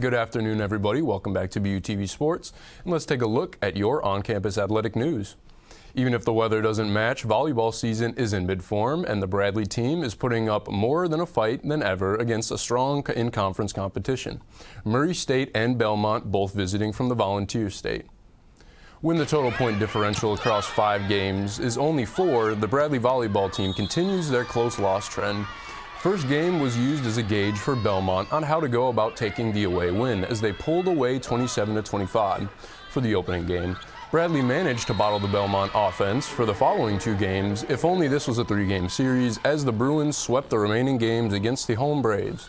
Good afternoon, everybody. Welcome back to BUTV Sports, and let's take a look at your on-campus athletic news. Even if the weather doesn't match, volleyball season is in mid-form, and the Bradley team is putting up more than a fight than ever against a strong in-conference competition. Murray State and Belmont both visiting from the Volunteer State. When the total point differential across 5 games is only 4, the Bradley volleyball team continues their close loss trend. First game was used as a gauge for Belmont on how to go about taking the away win as they pulled away 27-25 for the opening game. Bradley managed to bottle the Belmont offense for the following 2 games, if only this was a 3-game series, as the Bruins swept the remaining games against the home Braves.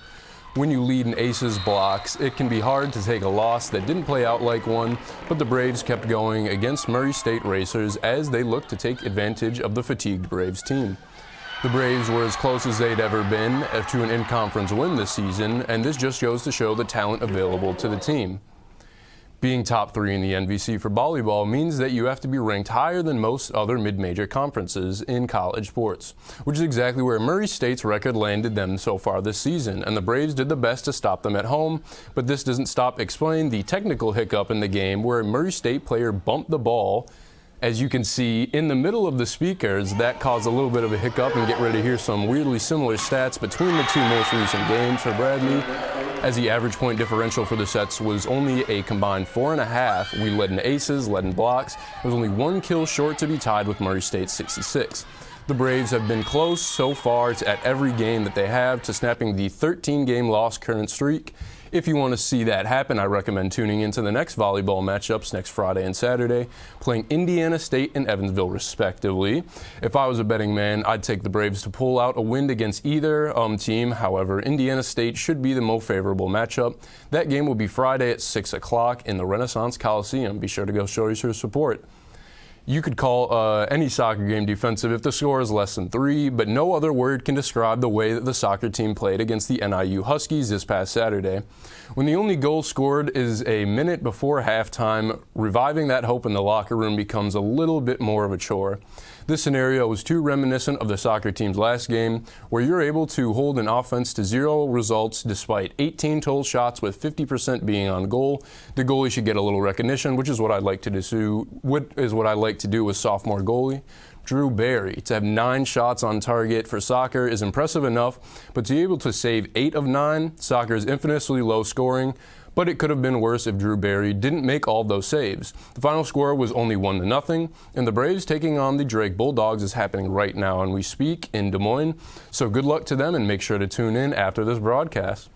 When you lead in aces blocks, it can be hard to take a loss that didn't play out like one, but the Braves kept going against Murray State Racers as they looked to take advantage of the fatigued Braves team. The Braves were as close as they'd ever been to an in-conference win this season, and this just goes to show the talent available to the team. Being top 3 in the NVC for volleyball means that you have to be ranked higher than most other mid-major conferences in college sports, which is exactly where Murray State's record landed them so far this season, and the Braves did the best to stop them at home, but this doesn't explain the technical hiccup in the game where a Murray State player bumped the ball. As you can see in the middle of the speakers, that caused a little bit of a hiccup, and get ready to hear some weirdly similar stats between the 2 most recent games for Bradley. As the average point differential for the sets was only a combined 4.5, we led in aces, led in blocks. It was only 1 kill short to be tied with Murray State's 66. The Braves have been close so far at every game that they have to snapping the 13-game loss current streak. If you want to see that happen, I recommend tuning into the next volleyball matchups next Friday and Saturday, playing Indiana State and Evansville respectively. If I was a betting man, I'd take the Braves to pull out a win against either team. However, Indiana State should be the more favorable matchup. That game will be Friday at 6 o'clock in the Renaissance Coliseum. Be sure to go show your support. You could call any soccer game defensive if the score is less than 3, but no other word can describe the way that the soccer team played against the NIU Huskies this past Saturday. When the only goal scored is a minute before halftime, reviving that hope in the locker room becomes a little bit more of a chore. This scenario was too reminiscent of the soccer team's last game, where you're able to hold an offense to 0 results despite 18 total shots with 50% being on goal. The goalie should get a little recognition, which is what I'd like to do with sophomore goalie Drew Barry. To have 9 shots on target for soccer is impressive enough, but to be able to save 8 of 9, soccer is infamously low scoring. But it could have been worse if Drew Barry didn't make all those saves. The final score was only 1-0, and the Braves taking on the Drake Bulldogs is happening right now, and we speak in Des Moines. So good luck to them, and make sure to tune in after this broadcast.